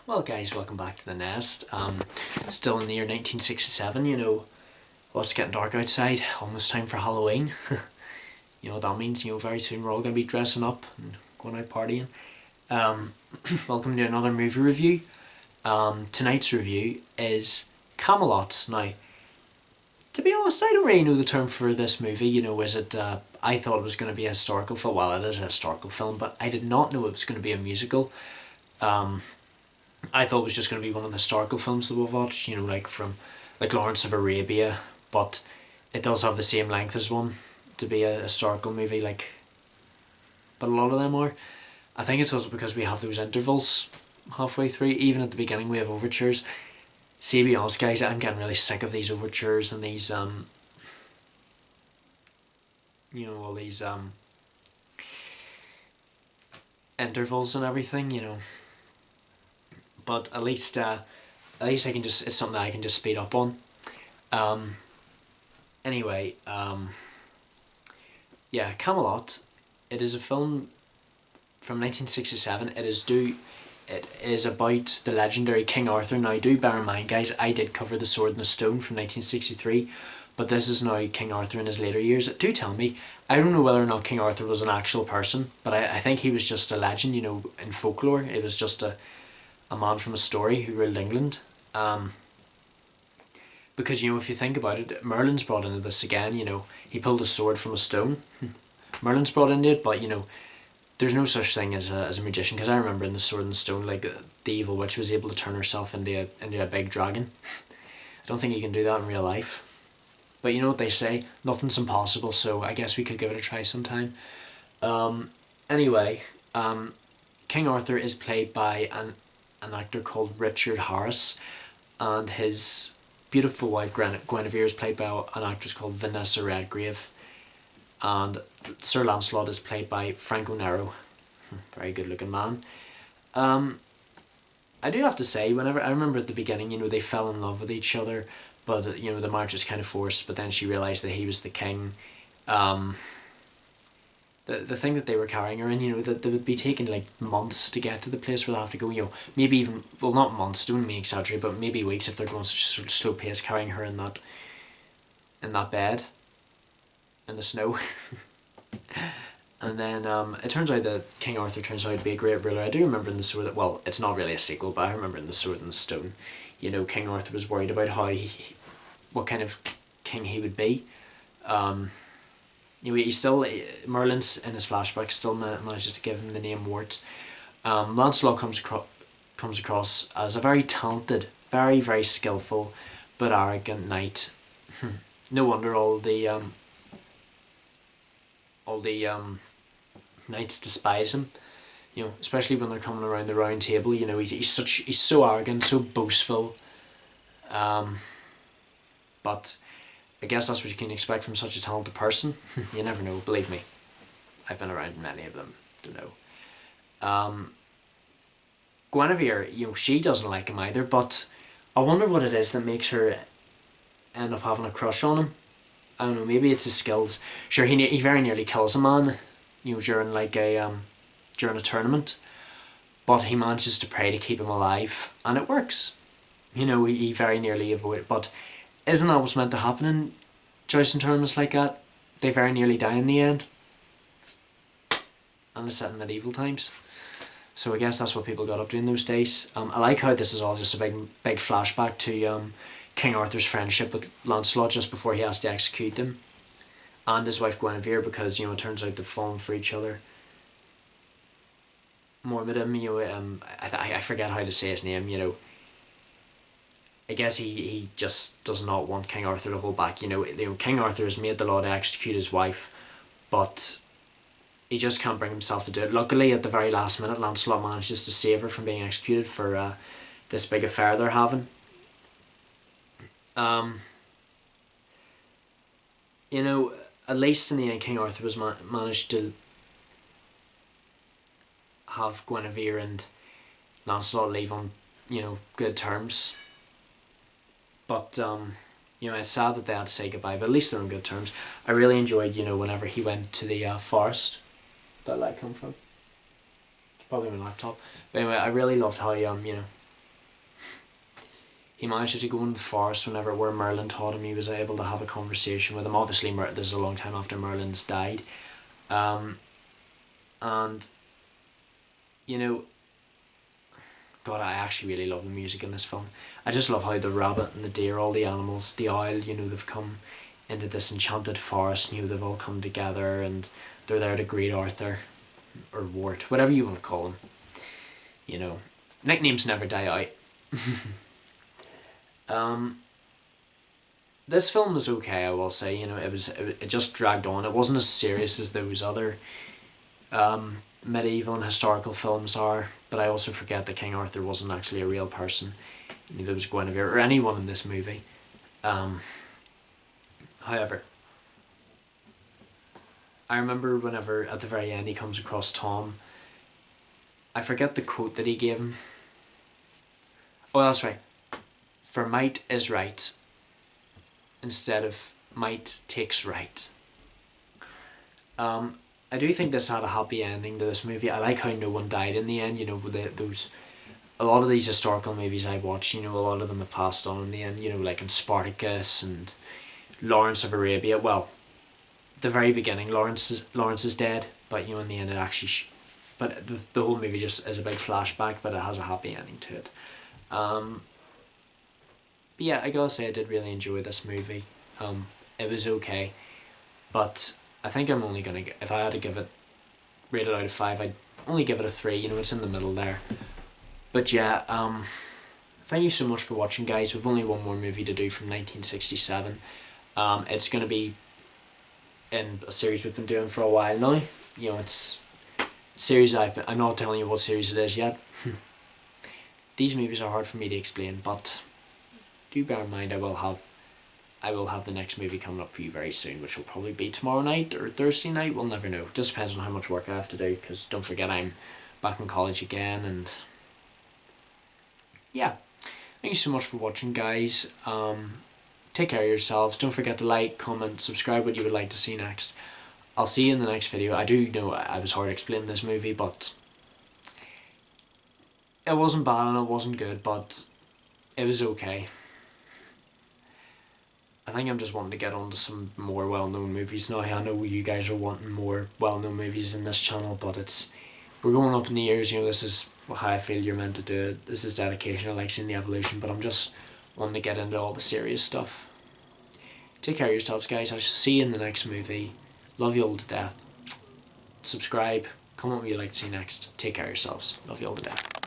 Well, guys, welcome back to the nest. Still in the year 1967, well, it's getting dark outside, almost time for Halloween. You know what that means, very soon we're all going to be dressing up and going out partying. Um, Welcome to another movie review. Tonight's review is Camelot. Now, to be honest, I don't really know the term for this movie. Is it, I thought it was going to be a historical film. Well, it is a historical film, but I did not know it was going to be a musical. Um, I thought it was just going to be one of the historical films that we've watched, like Lawrence of Arabia, but it does have the same length as one to be a historical movie, but a lot of them are. I think it's also because we have those intervals halfway through. Even at the beginning, we have overtures. See, to be honest, guys, I'm getting really sick of these overtures and these, all these, intervals and everything. But at least I can just, it's something that I can just speed up on. Anyway, yeah, Camelot. It is a film from 1967. It is about the legendary King Arthur. Now, do bear in mind, guys, I did cover The Sword and the Stone from 1963, but this is now King Arthur in his later years. Do tell me, I don't know whether or not King Arthur was an actual person, but I think he was just a legend, in folklore. It was just a man from a story who ruled England. Because, if you think about it, Merlin's brought into this again, he pulled a sword from a stone. Merlin's brought into it, but, there's no such thing as a magician, because I remember in The Sword and the Stone, the evil witch was able to turn herself into a big dragon. I don't think you can do that in real life. But you know what they say, nothing's impossible, so I guess we could give it a try sometime. Anyway, King Arthur is played by an actor called Richard Harris, and his beautiful wife Guinevere is played by an actress called Vanessa Redgrave, and Sir Lancelot is played by Franco Nero, very good looking man. I do have to say, whenever I remember at the beginning, they fell in love with each other, but the marriage was kind of forced. But then she realised that he was the king. The thing that they were carrying her in, that they would be taking months to get to the place where they have to go. Maybe even, well, not months. Don't me exaggerate, but maybe weeks if they're going such a sort of slow pace, carrying her in that bed, in the snow. And then it turns out that King Arthur turns out to be a great ruler. I do remember in The Sword, well, it's not really a sequel, but I remember in The Sword and the Stone, King Arthur was worried about what kind of king he would be. He still, Merlin's in his flashback still manages to give him the name Wart. Lancelot comes across as a very talented, very, very skillful, but arrogant knight. No wonder all the knights despise him. Especially when they're coming around the round table. He's so arrogant, so boastful. But I guess that's what you can expect from such a talented person. You never know, believe me. I've been around many of them to know. Guinevere, she doesn't like him either, but I wonder what it is that makes her end up having a crush on him. I don't know, maybe it's his skills. Sure, he very nearly kills a man, during during a tournament, but he manages to pray to keep him alive, and it works. He very nearly avoided, but isn't that what's meant to happen in jousting tournaments like that? They very nearly die in the end, and it's set in medieval times. So I guess that's what people got up to in those days. I like how this is all just a big flashback to King Arthur's friendship with Lancelot just before he has to execute him, and his wife Guinevere, because it turns out they've fallen for each other. Mormidum, I forget how to say his name. I guess he just does not want King Arthur to hold back. King Arthur has made the law to execute his wife, but he just can't bring himself to do it. Luckily, at the very last minute, Lancelot manages to save her from being executed for this big affair they're having. At least in the end, King Arthur was managed to have Guinevere and Lancelot leave on, good terms. But it's sad that they had to say goodbye, but at least they're on good terms. I really enjoyed, whenever he went to the forest. That light come from? It's probably my laptop. But anyway, I really loved how he managed to go into the forest where Merlin taught him. He was able to have a conversation with him. Obviously, this is a long time after Merlin's died. And, you know, God, I actually really love the music in this film. I just love how the rabbit and the deer, all the animals, the owl, you know, they've come into this enchanted forest, you know, they've all come together and they're there to greet Arthur, or Wart, whatever you want to call him. You know, nicknames never die out. This film was okay, I will say. You know, it just dragged on. It wasn't as serious as those other medieval and historical films are, but I also forget that King Arthur wasn't actually a real person. Neither was Guinevere or anyone in this movie. However, I remember whenever at the very end he comes across Tom, I forget the quote that he gave him. Oh, that's right. For might is right, instead of might takes right. I do think this had a happy ending to this movie. I like how no one died in the end. You know, a lot of these historical movies I watch, you know, a lot of them have passed on in the end. You know, like in Spartacus and Lawrence of Arabia. Well, the very beginning, Lawrence is dead, but you know, in the end, it actually. But the whole movie just is a big flashback, but it has a happy ending to it. But yeah, I gotta say I did really enjoy this movie. It was okay, but I think I'm only gonna if I had to give it rated out of 5, I'd only give it a 3. You know, it's in the middle there. But yeah, thank you so much for watching, guys. We've only one more movie to do from 1967. It's gonna be in a series we've been doing for a while now. You know, it's a series I'm not telling you what series it is yet. These movies are hard for me to explain, but do bear in mind I will have the next movie coming up for you very soon, which will probably be tomorrow night or Thursday night. We'll never know. Just depends on how much work I have to do, because don't forget I'm back in college again. And yeah, thank you so much for watching, guys. Take care of yourselves. Don't forget to like, comment, subscribe what you would like to see next. I'll see you in the next video. I do know I was hard to explain this movie, but it wasn't bad and it wasn't good, but it was okay. I think I'm just wanting to get on to some more well-known movies now. I know you guys are wanting more well-known movies in this channel, but we're going up in the years. You know, this is how I feel you're meant to do it. This is dedication. I like seeing the evolution, but I'm just wanting to get into all the serious stuff. Take care of yourselves, guys. I shall see you in the next movie. Love you all to death. Subscribe. Comment what you'd like to see next. Take care of yourselves. Love you all to death.